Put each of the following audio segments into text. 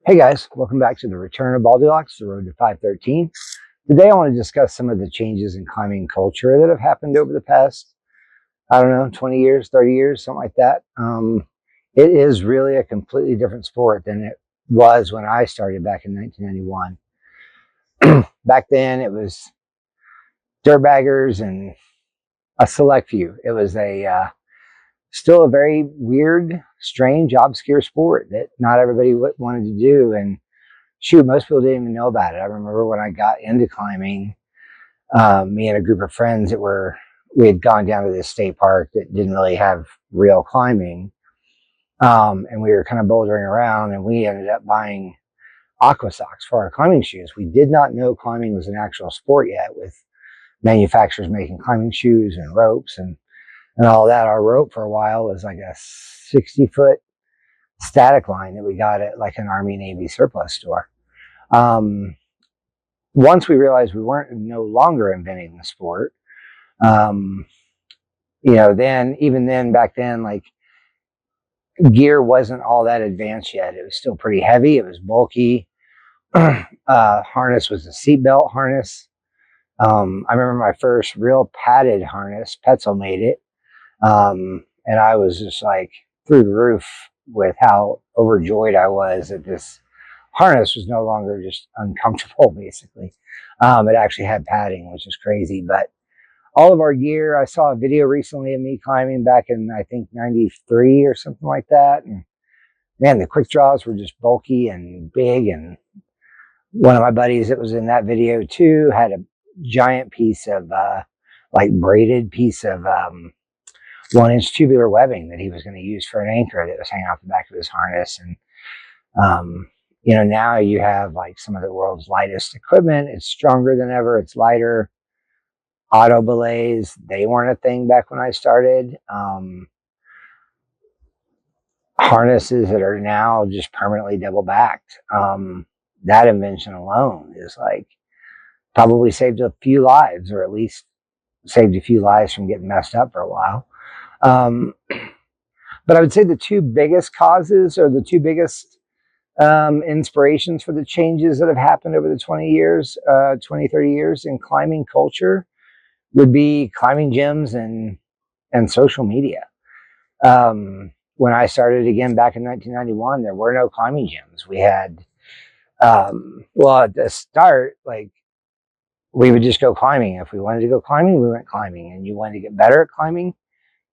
Hey guys, welcome back to the Return of Baldilocks, the road to 513. Today I want to discuss some of the changes in climbing culture that have happened over the past, 20 years, 30 years, something like that. It is really a completely different sport than it was when I started back in 1991. Back then it was dirtbaggers and a select few. It was still a very weird, strange, obscure sport that not everybody wanted to do. And shoot, most people didn't even know about it. I remember when I got into climbing, me and a group of friends we had gone down to this state park that didn't really have real climbing. And we were kind of bouldering around and we ended up buying aqua socks for our climbing shoes. We did not know climbing was an actual sport yet, with manufacturers making climbing shoes and ropes and all that. Our rope for a while was like a 60-foot static line that we got at like an Army Navy surplus store. Once we realized we weren't no longer inventing the sport, then back then, like, gear wasn't all that advanced yet. It was still pretty heavy. It was bulky. Harness was a seatbelt harness. I remember my first real padded harness. Petzl made it. And I was just like through the roof with how overjoyed I was that this harness was no longer just uncomfortable, basically. It actually had padding, which is crazy. But all of our gear, I saw a video recently of me climbing back in, I think, 93 or something like that. And man, the quick draws were just bulky and big. And one of my buddies that was in that video too had a giant piece of, braided piece of, 1-inch tubular webbing that he was going to use for an anchor that was hanging off the back of his harness. And, now you have like some of the world's lightest equipment. It's stronger than ever. It's lighter. Auto belays, they weren't a thing back when I started. Harnesses that are now just permanently double backed. That invention alone is like probably saved a few lives, or at least saved a few lives from getting messed up for a while. But I would say the two biggest causes, or the two biggest inspirations for the changes that have happened over the 30 years in climbing culture would be climbing gyms and social media. When I started again back in 1991, there were no climbing gyms. We had, at the start, like, we would just go climbing. If we wanted to go climbing, we went climbing. And you wanted to get better at climbing,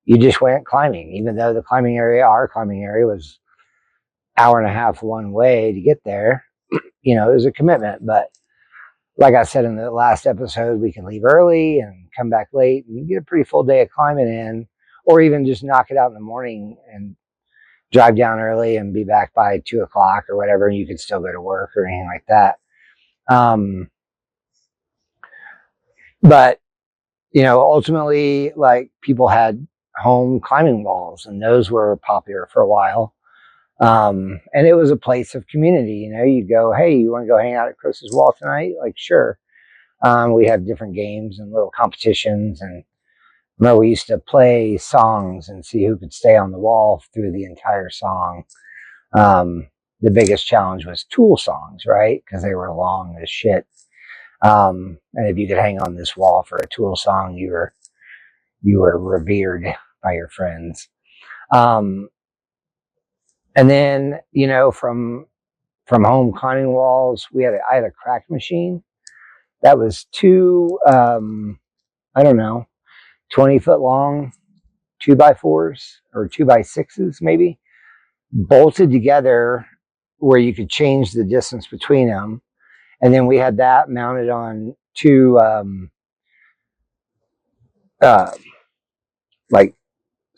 you just went climbing. Even though our climbing area was hour and a half one way to get there, it was a commitment. But like I said in the last episode, we can leave early and come back late and you get a pretty full day of climbing in, or even just knock it out in the morning and drive down early and be back by 2 o'clock or whatever. And you could still go to work or anything like that. But ultimately, like, people had home climbing walls and those were popular for a while. And it was a place of community. You'd go, hey, you want to go hang out at Chris's wall tonight? Like, sure. We have different games and little competitions. And remember, we used to play songs and see who could stay on the wall through the entire song. The biggest challenge was Tool songs, right? Because they were long as shit. And if you could hang on this wall for a Tool song, you were revered by your friends. And then, from home climbing walls, I had a crack machine that was two, 20-foot long 2x4s or 2x6s, maybe, bolted together where you could change the distance between them. And then we had that mounted on two,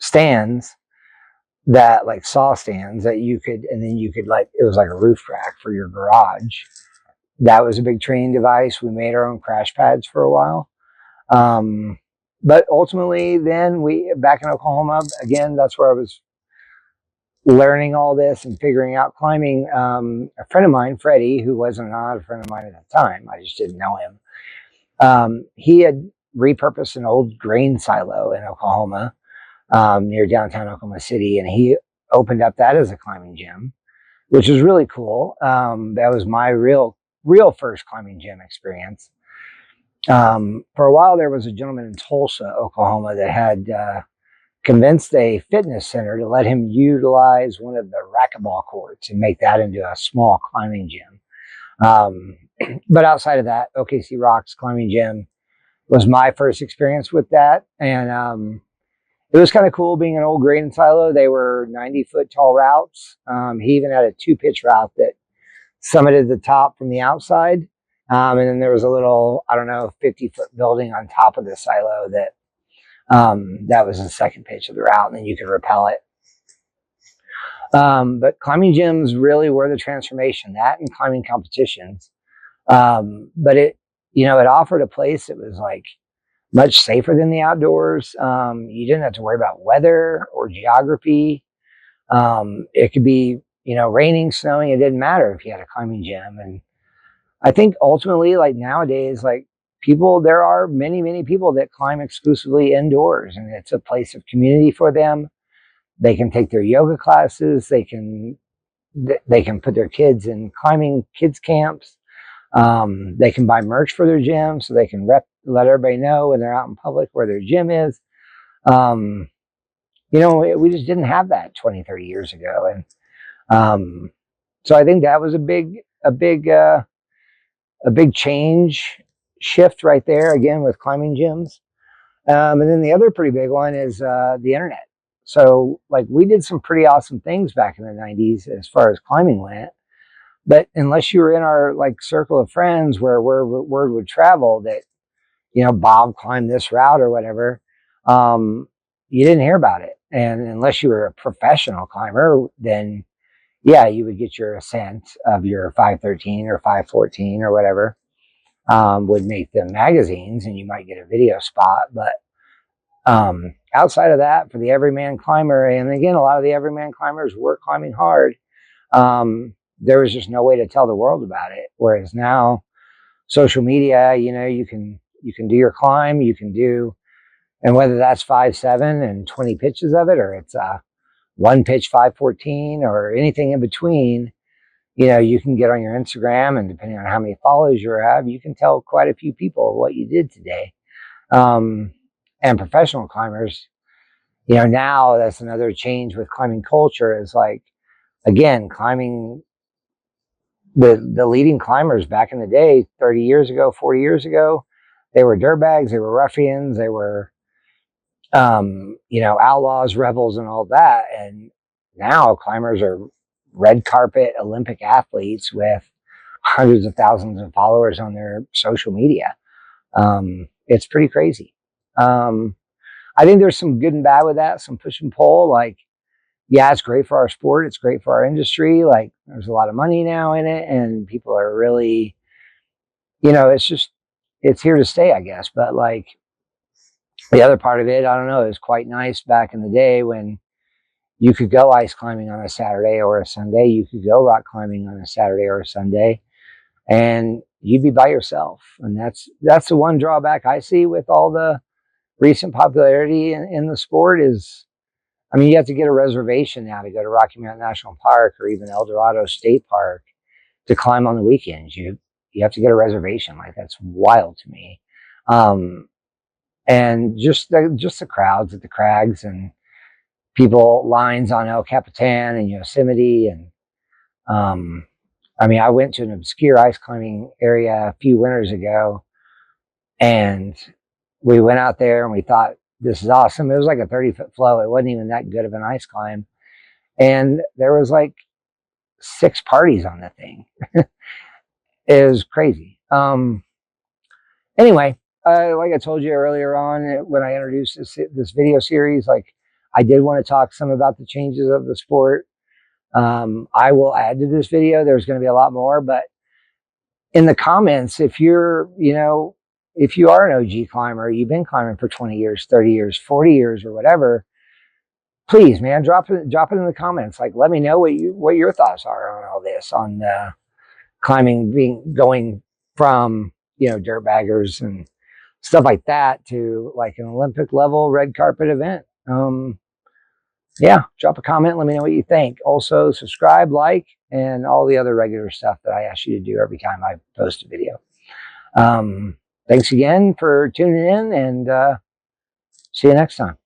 stands, that, like, saw stands that you could, and then you could, like, it was like a roof rack for your garage. That was a big training device. We made our own crash pads for a while. But ultimately then back in Oklahoma, again, that's where I was learning all this and figuring out climbing. A friend of mine, Freddie, who wasn't not a friend of mine at the time, I just didn't know him. He had repurposed an old grain silo in Oklahoma, near downtown Oklahoma City, and he opened up that as a climbing gym. which is really cool. That was my real first climbing gym experience. For a while, there was a gentleman in Tulsa, Oklahoma, that had convinced a fitness center to let him utilize one of the racquetball courts and make that into a small climbing gym. But outside of that, OKC Rocks Climbing Gym was my first experience with that. And it was kind of cool being an old grading silo. They were 90-foot tall routes. He even had a 2-pitch route that summited the top from the outside. And then there was a little, I don't know, 50-foot building on top of the silo that that was the second pitch of the route, and then you could rappel it. But climbing gyms really were the transformation, that and climbing competitions. But it offered a place that was like much safer than the outdoors. You didn't have to worry about weather or geography. It could be, raining, snowing. It didn't matter if you had a climbing gym. And I think ultimately, like nowadays, like there are many, many people that climb exclusively indoors, and it's a place of community for them. They can take their yoga classes. They can put their kids in climbing kids camps. They can buy merch for their gym, so they can let everybody know when they're out in public where their gym is. We just didn't have that 20, 30 years ago. And so I think that was a big shift right there, again, with climbing gyms. And then the other pretty big one is the internet. So like we did some pretty awesome things back in the 90s as far as climbing went. But unless you were in our like circle of friends where word would travel that, Bob climbed this route or whatever, you didn't hear about it. And unless you were a professional climber, then yeah, you would get your ascent of your 513 or 514 or whatever, would make the magazines, and you might get a video spot. But outside of that, for the everyman climber, and again, a lot of the everyman climbers were climbing hard, there was just no way to tell the world about it. Whereas now, social media, you can do your climb, and whether that's 5.7 and 20 pitches of it, or it's 1 pitch 514 or anything in between, you can get on your Instagram, and depending on how many followers you have, you can tell quite a few people what you did today. And professional climbers, now that's another change with climbing culture, is like, again, climbing, the leading climbers back in the day, 30 years ago, 40 years ago, they were dirtbags, they were ruffians, they were, outlaws, rebels, and all that. And now climbers are red carpet Olympic athletes with hundreds of thousands of followers on their social media. It's pretty crazy. I think there's some good and bad with that, some push and pull. Like, yeah, it's great for our sport. It's great for our industry. Like, there's a lot of money now in it, and people are really, it's here to stay, I guess. But like the other part of it, I don't know, it was quite nice back in the day when you could go ice climbing on a Saturday or a Sunday. You could go rock climbing on a Saturday or a Sunday, and you'd be by yourself. And that's the one drawback I see with all the recent popularity in the sport is, you have to get a reservation now to go to Rocky Mountain National Park or even El Dorado State Park to climb on the weekends. You have to get a reservation. Like, that's wild to me. And just the crowds at the crags, and people lines on El Capitan and Yosemite. And I went to an obscure ice climbing area a few winters ago, and we went out there and we thought, this is awesome. It was like a 30-foot flow. It wasn't even that good of an ice climb. And there was like 6 parties on the thing. It was crazy. Anyway, like I told you earlier on when I introduced this video series, like, I did want to talk some about the changes of the sport. I will add to this video. There's going to be a lot more, but in the comments, if you are an OG climber, you've been climbing for 20 years, 30 years, 40 years, or whatever, please, man, drop it in the comments. Like, let me know what your thoughts are on all this, on climbing going from, dirtbaggers and stuff like that to like an Olympic level red carpet event. yeah, drop a comment. Let me know what you think. Also, subscribe, like, and all the other regular stuff that I ask you to do every time I post a video. Thanks again for tuning in, and see you next time.